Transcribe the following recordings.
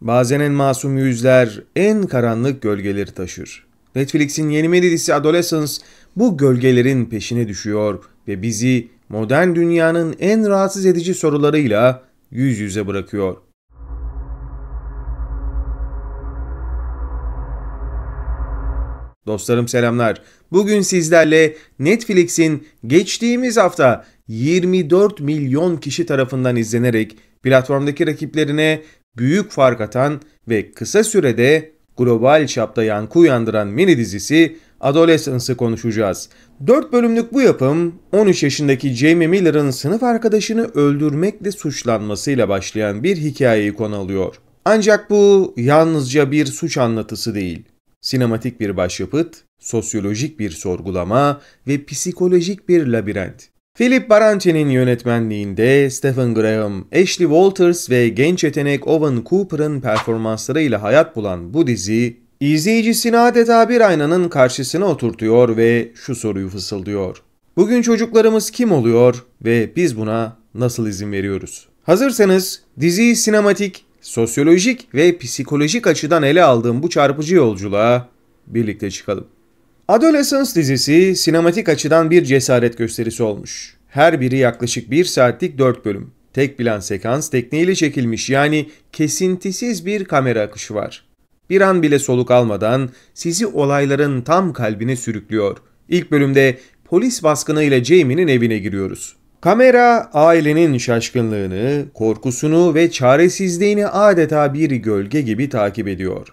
Bazen en masum yüzler en karanlık gölgeleri taşır. Netflix'in yeni dizisi Adolescence bu gölgelerin peşine düşüyor ve bizi modern dünyanın en rahatsız edici sorularıyla yüz yüze bırakıyor. Dostlarım selamlar. Bugün sizlerle Netflix'in geçtiğimiz hafta 24 milyon kişi tarafından izlenerek platformdaki rakiplerine büyük fark atan ve kısa sürede global çapta yankı uyandıran mini dizisi Adolescence'ı konuşacağız. 4 bölümlük bu yapım 13 yaşındaki Jamie Miller'ın sınıf arkadaşını öldürmekle suçlanmasıyla başlayan bir hikayeyi konu alıyor. Ancak bu yalnızca bir suç anlatısı değil. Sinematik bir başyapıt, sosyolojik bir sorgulama ve psikolojik bir labirent. Philip Baranti'nin yönetmenliğinde Stephen Graham, Ashley Walters ve genç yetenek Owen Cooper'ın performanslarıyla hayat bulan bu dizi, izleyicisini adeta bir aynanın karşısına oturtuyor ve şu soruyu fısıldıyor. Bugün çocuklarımız kim oluyor ve biz buna nasıl izin veriyoruz? Hazırsanız diziyi sinematik, sosyolojik ve psikolojik açıdan ele aldığım bu çarpıcı yolculuğa birlikte çıkalım. Adolescence dizisi sinematik açıdan bir cesaret gösterisi olmuş. Her biri yaklaşık 1 saatlik 4 bölüm. Tek plan sekans tekniğiyle çekilmiş, yani kesintisiz bir kamera akışı var. Bir an bile soluk almadan sizi olayların tam kalbine sürüklüyor. İlk bölümde polis baskınıyla Jamie'nin evine giriyoruz. Kamera ailenin şaşkınlığını, korkusunu ve çaresizliğini adeta bir gölge gibi takip ediyor.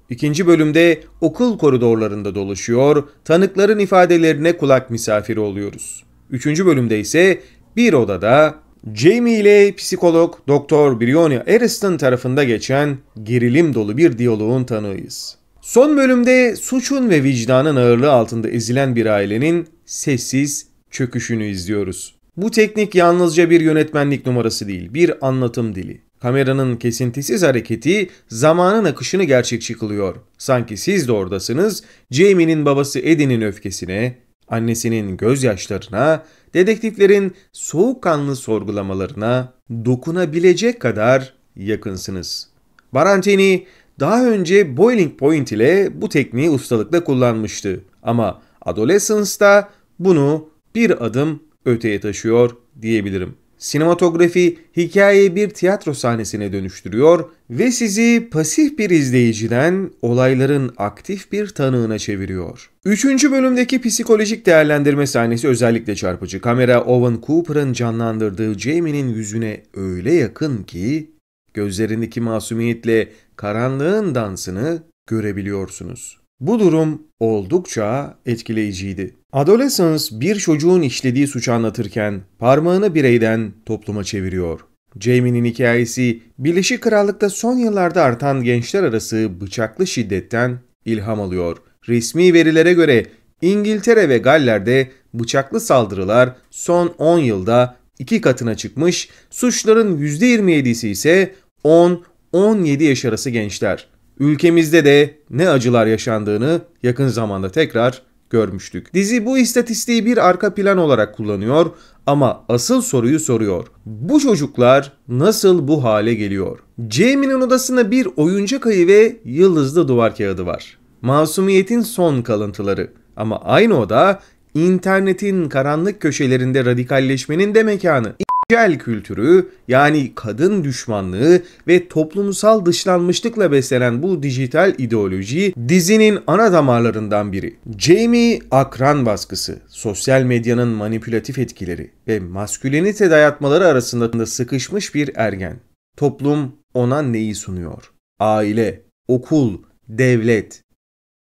İkinci bölümde okul koridorlarında dolaşıyor, tanıkların ifadelerine kulak misafiri oluyoruz. Üçüncü bölümde ise bir odada Jamie ile psikolog Dr. Briony Ariston tarafında geçen gerilim dolu bir diyaloğun tanığıyız. Son bölümde suçun ve vicdanın ağırlığı altında ezilen bir ailenin sessiz çöküşünü izliyoruz. Bu teknik yalnızca bir yönetmenlik numarası değil, bir anlatım dili. Kameranın kesintisiz hareketi zamanın akışını gerçekçi kılıyor. Sanki siz de oradasınız, Jamie'nin babası Eddie'nin öfkesine, annesinin gözyaşlarına, dedektiflerin soğukkanlı sorgulamalarına dokunabilecek kadar yakınsınız. Barantini daha önce Boiling Point ile bu tekniği ustalıkla kullanmıştı. Ama Adolescence'da bunu bir adım öteye taşıyor diyebilirim. Sinematografi hikayeyi bir tiyatro sahnesine dönüştürüyor ve sizi pasif bir izleyiciden olayların aktif bir tanığına çeviriyor. Üçüncü bölümdeki psikolojik değerlendirme sahnesi özellikle çarpıcı. Kamera Owen Cooper'ın canlandırdığı Jamie'nin yüzüne öyle yakın ki gözlerindeki masumiyetle karanlığın dansını görebiliyorsunuz. Bu durum oldukça etkileyiciydi. Adolescence bir çocuğun işlediği suçu anlatırken parmağını bireyden topluma çeviriyor. Jamie'nin hikayesi Birleşik Krallık'ta son yıllarda artan gençler arası bıçaklı şiddetten ilham alıyor. Resmi verilere göre İngiltere ve Galler'de bıçaklı saldırılar son 10 yılda 2 katına çıkmış, suçların %27'si ise 10-17 yaş arası gençler. Ülkemizde de ne acılar yaşandığını yakın zamanda tekrar görmüştük. Dizi bu istatistiği bir arka plan olarak kullanıyor ama asıl soruyu soruyor. Bu çocuklar nasıl bu hale geliyor? Jamie'nin odasında bir oyuncak ayı ve yıldızlı duvar kağıdı var. Masumiyetin son kalıntıları. Ama aynı oda internetin karanlık köşelerinde radikalleşmenin de mekanı. Gel kültürü, yani kadın düşmanlığı ve toplumsal dışlanmışlıkla beslenen bu dijital ideoloji dizinin ana damarlarından biri. Jamie akran baskısı, sosyal medyanın manipülatif etkileri ve maskülenite dayatmaları arasında sıkışmış bir ergen. Toplum ona neyi sunuyor? Aile, okul, devlet.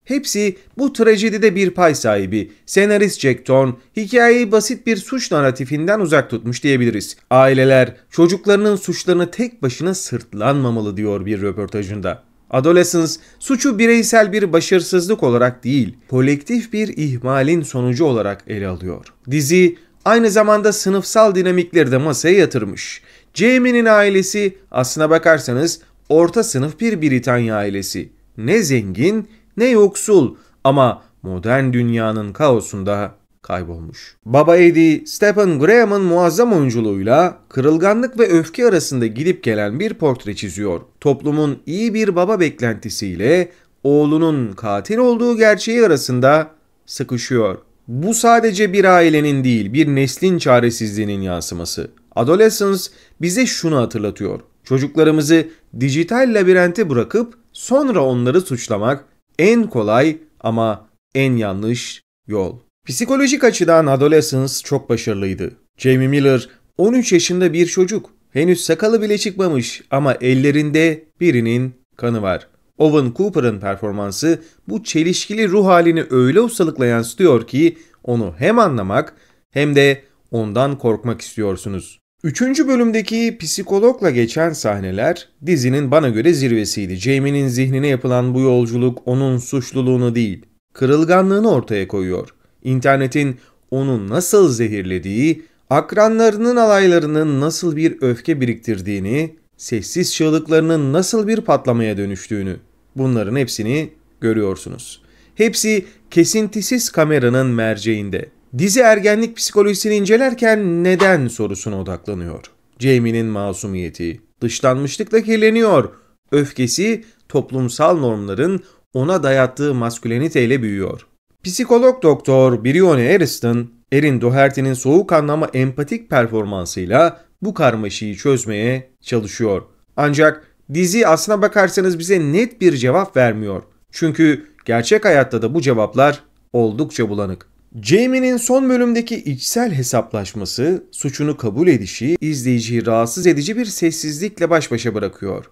Hepsi bu trajedide bir pay sahibi. Senarist Jack Thorne hikayeyi basit bir suç narratifinden uzak tutmuş diyebiliriz. Aileler çocuklarının suçlarını tek başına sırtlanmamalı diyor bir röportajında. Adolescence suçu bireysel bir başarısızlık olarak değil, kolektif bir ihmalin sonucu olarak ele alıyor. Dizi aynı zamanda sınıfsal dinamikleri de masaya yatırmış. Jamie'nin ailesi aslına bakarsanız orta sınıf bir Britanya ailesi. Ne zengin ne yoksul ama modern dünyanın kaosunda kaybolmuş. Baba Eddie, Stephen Graham'ın muazzam oyunculuğuyla kırılganlık ve öfke arasında gidip gelen bir portre çiziyor. Toplumun iyi bir baba beklentisiyle oğlunun katil olduğu gerçeği arasında sıkışıyor. Bu sadece bir ailenin değil, bir neslin çaresizliğinin yansıması. Adolescence bize şunu hatırlatıyor. Çocuklarımızı dijital labirente bırakıp sonra onları suçlamak en kolay ama en yanlış yol. Psikolojik açıdan Adolescence çok başarılıydı. Jamie Miller 13 yaşında bir çocuk. Henüz sakalı bile çıkmamış ama ellerinde birinin kanı var. Owen Cooper'ın performansı bu çelişkili ruh halini öyle ustalıkla yansıtıyor ki onu hem anlamak hem de ondan korkmak istiyorsunuz. 3. bölümdeki psikologla geçen sahneler dizinin bana göre zirvesiydi. Jamie'nin zihnine yapılan bu yolculuk onun suçluluğunu değil, kırılganlığını ortaya koyuyor. İnternetin onu nasıl zehirlediği, akranlarının alaylarının nasıl bir öfke biriktirdiğini, sessiz çığlıklarının nasıl bir patlamaya dönüştüğünü, bunların hepsini görüyorsunuz. Hepsi kesintisiz kameranın merceğinde. Dizi ergenlik psikolojisini incelerken neden sorusuna odaklanıyor. Jamie'nin masumiyeti, dışlanmışlıkla kirleniyor. Öfkesi toplumsal normların ona dayattığı masküleniteyle büyüyor. Psikolog doktor Bryony Ariston, Erin Doherty'nin soğukkanlı ama empatik performansıyla bu karmaşayı çözmeye çalışıyor. Ancak dizi aslına bakarsanız bize net bir cevap vermiyor. Çünkü gerçek hayatta da bu cevaplar oldukça bulanık. Jamie'nin son bölümdeki içsel hesaplaşması, suçunu kabul edişi izleyiciyi rahatsız edici bir sessizlikle baş başa bırakıyor.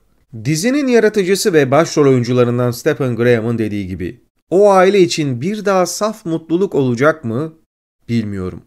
Dizinin yaratıcısı ve başrol oyuncularından Stephen Graham'ın dediği gibi, o aile için bir daha saf mutluluk olacak mı? Bilmiyorum.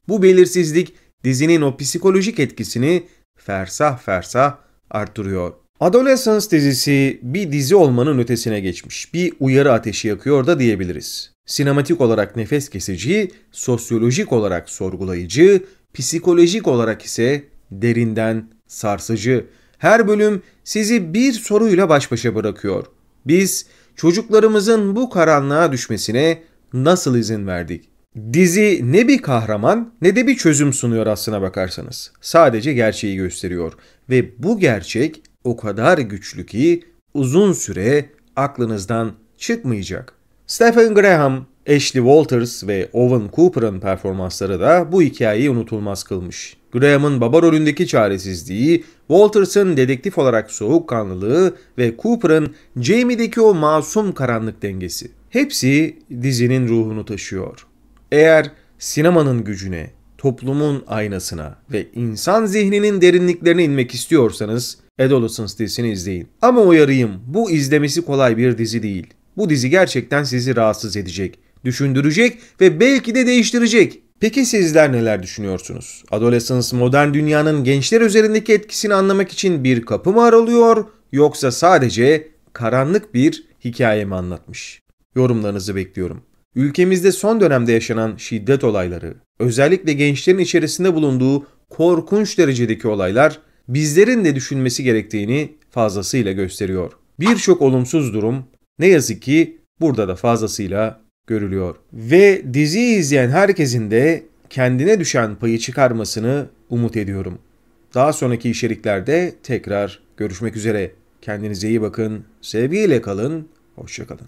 Bu belirsizlik dizinin o psikolojik etkisini fersah fersah arttırıyor. Adolescence dizisi bir dizi olmanın ötesine geçmiş. Bir uyarı ateşi yakıyor da diyebiliriz. Sinematik olarak nefes kesici, sosyolojik olarak sorgulayıcı, psikolojik olarak ise derinden sarsıcı. Her bölüm sizi bir soruyla baş başa bırakıyor. Biz çocuklarımızın bu karanlığa düşmesine nasıl izin verdik? Dizi ne bir kahraman ne de bir çözüm sunuyor aslına bakarsanız. Sadece gerçeği gösteriyor ve bu gerçek o kadar güçlü ki uzun süre aklınızdan çıkmayacak. Stephen Graham, Ashley Walters ve Owen Cooper'ın performansları da bu hikayeyi unutulmaz kılmış. Graham'ın baba rolündeki çaresizliği, Walters'ın dedektif olarak soğukkanlılığı ve Cooper'ın Jamie'deki o masum karanlık dengesi. Hepsi dizinin ruhunu taşıyor. Eğer sinemanın gücüne, toplumun aynasına ve insan zihninin derinliklerine inmek istiyorsanız Adolescence dizisini izleyin. Ama uyarayım, bu izlemesi kolay bir dizi değil. Bu dizi gerçekten sizi rahatsız edecek, düşündürecek ve belki de değiştirecek. Peki sizler neler düşünüyorsunuz? Adolescence modern dünyanın gençler üzerindeki etkisini anlamak için bir kapı mı aralıyor yoksa sadece karanlık bir hikaye mi anlatmış? Yorumlarınızı bekliyorum. Ülkemizde son dönemde yaşanan şiddet olayları, özellikle gençlerin içerisinde bulunduğu korkunç derecedeki olaylar bizlerin de düşünmesi gerektiğini fazlasıyla gösteriyor. Birçok olumsuz durum ne yazık ki burada da fazlasıyla görülüyor. Ve diziyi izleyen herkesin de kendine düşen payı çıkarmasını umut ediyorum. Daha sonraki içeriklerde tekrar görüşmek üzere. Kendinize iyi bakın, sevgiyle kalın, hoşça kalın.